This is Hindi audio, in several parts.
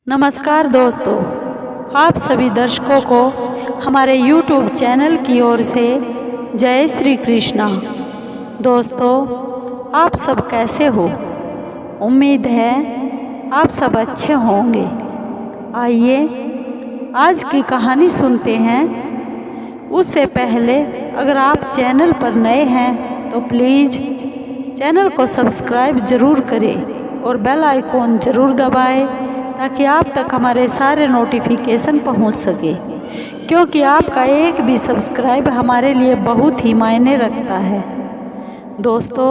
नमस्कार दोस्तों, आप सभी दर्शकों को हमारे YouTube चैनल की ओर से जय श्री कृष्णा। दोस्तों, आप सब कैसे हो? उम्मीद है आप सब अच्छे होंगे। आइए आज की कहानी सुनते हैं। उससे पहले अगर आप चैनल पर नए हैं तो प्लीज़ चैनल को सब्सक्राइब ज़रूर करें और बेल आइकॉन ज़रूर दबाएं ताकि आप तक हमारे सारे नोटिफिकेशन पहुंच सके, क्योंकि आपका एक भी सब्सक्राइब हमारे लिए बहुत ही मायने रखता है। दोस्तों,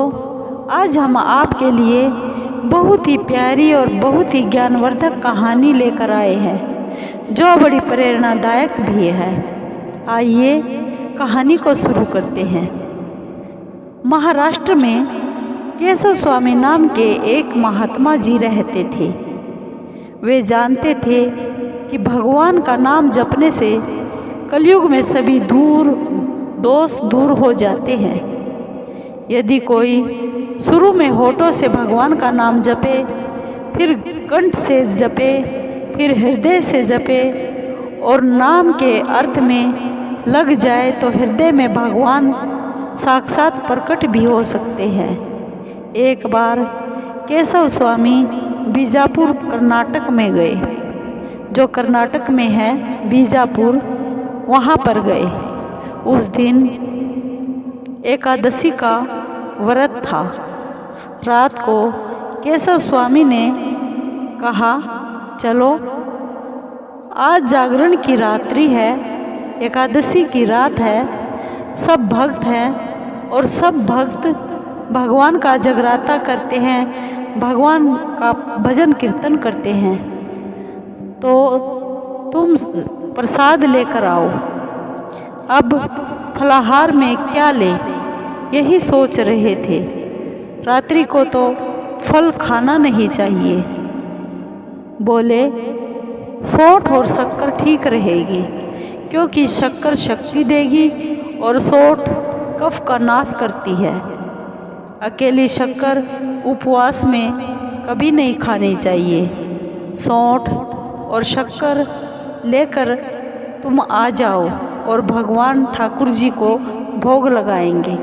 आज हम आपके लिए बहुत ही प्यारी और बहुत ही ज्ञानवर्धक कहानी लेकर आए हैं जो बड़ी प्रेरणादायक भी है। आइए कहानी को शुरू करते हैं। महाराष्ट्र में केशव स्वामी नाम के एक महात्मा जी रहते थे। वे जानते थे कि भगवान का नाम जपने से कलयुग में सभी दोष दूर हो जाते हैं। यदि कोई शुरू में होठों से भगवान का नाम जपे, फिर कंठ से जपे, फिर हृदय से जपे और नाम के अर्थ में लग जाए तो हृदय में भगवान साक्षात प्रकट भी हो सकते हैं। एक बार केशव स्वामी बीजापुर कर्नाटक में गए, जो कर्नाटक में है बीजापुर, वहाँ पर गए। उस दिन एकादशी का व्रत था। रात को केशव स्वामी ने कहा, चलो आज जागरण की रात्रि है, एकादशी की रात है, सब भक्त हैं और सब भक्त भगवान का जगराता करते हैं, भगवान का भजन कीर्तन करते हैं, तो तुम प्रसाद लेकर आओ। अब फलाहार में क्या ले, यही सोच रहे थे। रात्रि को तो फल खाना नहीं चाहिए। बोले, सौंठ और शक्कर ठीक रहेगी, क्योंकि शक्कर शक्ति देगी और सौंठ कफ का नाश करती है। अकेली शक्कर उपवास में कभी नहीं खानी चाहिए। सौंठ और शक्कर लेकर तुम आ जाओ और भगवान ठाकुर जी को भोग लगाएंगे।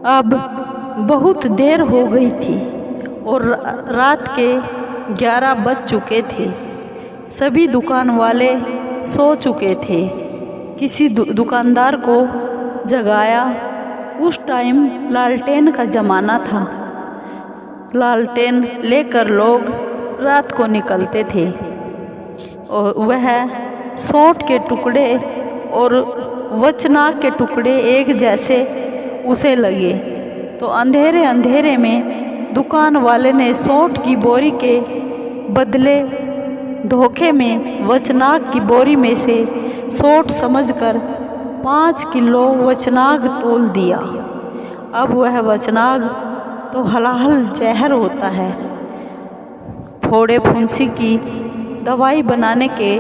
अब बहुत देर हो गई थी और रात के 11 बज चुके थे। सभी दुकान वाले सो चुके थे। किसी दुकानदार को जगाया। उस टाइम लालटेन का ज़माना था। लालटेन लेकर लोग रात को निकलते थे और वह सौंठ के टुकड़े और वचनाक के टुकड़े एक जैसे उसे लगे, तो अंधेरे अंधेरे में दुकान वाले ने सौंठ की बोरी के बदले धोखे में वचनाक की बोरी में से सौंठ समझकर 5 किलो वचनाग तोल दिया। अब वह वचनाग तो हलाहल जहर होता है। फोड़े फुंसी की दवाई बनाने के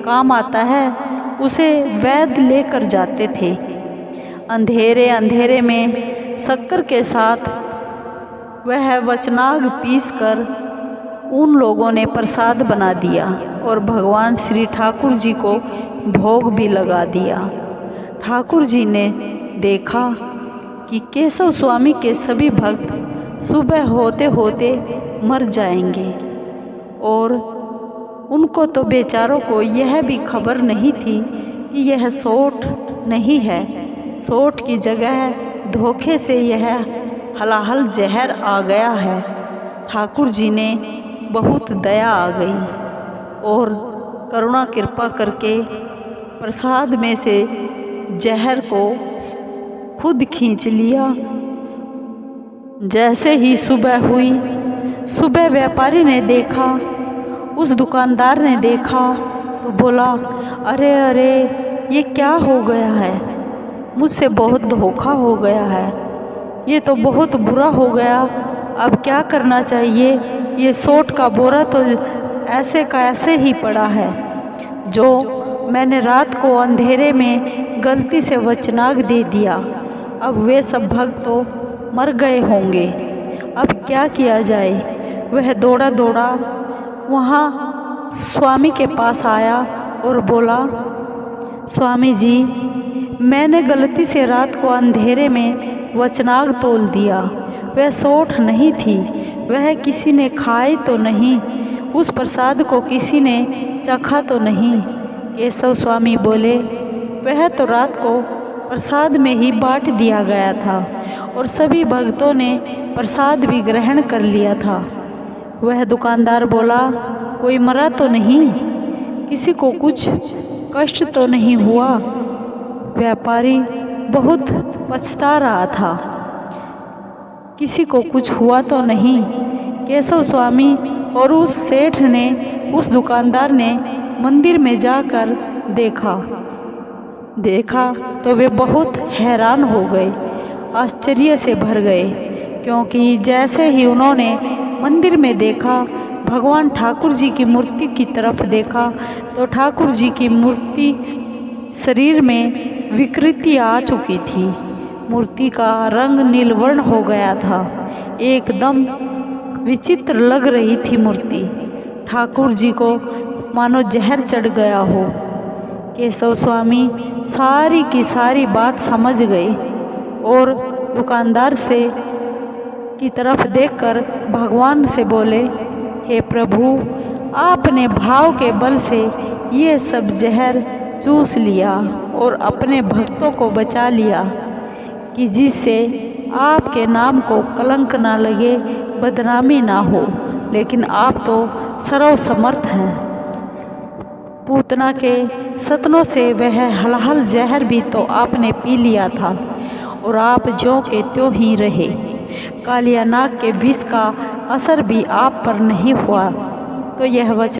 काम आता है। उसे वैद्य लेकर जाते थे। अंधेरे अंधेरे में शक्कर के साथ वह वचनाग पीसकर उन लोगों ने प्रसाद बना दिया और भगवान श्री ठाकुर जी को भोग भी लगा दिया। ठाकुर जी ने देखा कि केशव स्वामी के सभी भक्त सुबह होते होते मर जाएंगे और उनको तो बेचारों को यह भी खबर नहीं थी कि यह सौंठ नहीं है, सौंठ की जगह धोखे से यह हलाहल जहर आ गया है। ठाकुर जी ने बहुत दया आ गई और करुणा कृपा करके प्रसाद में से जहर को खुद खींच लिया। जैसे ही सुबह हुई, सुबह व्यापारी ने देखा, उस दुकानदार ने देखा तो बोला, अरे अरे ये क्या हो गया है, मुझसे बहुत धोखा हो गया है, ये तो बहुत बुरा हो गया। अब क्या करना चाहिए? ये सौंठ का बोरा तो ऐसे का ऐसे ही पड़ा है, जो मैंने रात को अंधेरे में गलती से वचनाग दे दिया। अब वे सब भक्त तो मर गए होंगे, अब क्या किया जाए? वह दौड़ा दौड़ा वहाँ स्वामी के पास आया और बोला, स्वामी जी, मैंने गलती से रात को अंधेरे में वचनाग तोल दिया। वह सोठ नहीं थी, वह किसी ने खाई तो नहीं, उस प्रसाद को किसी ने चखा तो नहीं। केशव स्वामी बोले, वह तो रात को प्रसाद में ही बांट दिया गया था और सभी भक्तों ने प्रसाद भी ग्रहण कर लिया था। वह दुकानदार बोला, कोई मरा तो नहीं, किसी को कुछ कष्ट तो नहीं हुआ। व्यापारी बहुत पछता रहा था, किसी को कुछ हुआ तो नहीं। केशव स्वामी और उस सेठ ने, उस दुकानदार ने मंदिर में जाकर देखा तो वे बहुत हैरान हो गए, आश्चर्य से भर गए, क्योंकि जैसे ही उन्होंने मंदिर में देखा, भगवान ठाकुर जी की मूर्ति की तरफ देखा तो ठाकुर जी की मूर्ति शरीर में विकृति आ चुकी थी। मूर्ति का रंग नीलवर्ण हो गया था, एकदम विचित्र लग रही थी मूर्ति। ठाकुर जी को मानो जहर चढ़ गया हो। केशव स्वामी सारी की सारी बात समझ गए और दुकानदार से की तरफ देखकर भगवान से बोले, हे प्रभु, आपने भाव के बल से ये सब जहर चूस लिया और अपने भक्तों को बचा लिया कि जिससे आपके नाम को कलंक ना लगे, बदनामी ना हो। लेकिन आप तो सर्वसमर्थ हैं। पूतना के सतनों से वह हलहल जहर भी तो आपने पी लिया था और आप ज्यों के त्यों ही रहे। कालिया नाग के विष का असर भी आप पर नहीं हुआ। तो यह वचन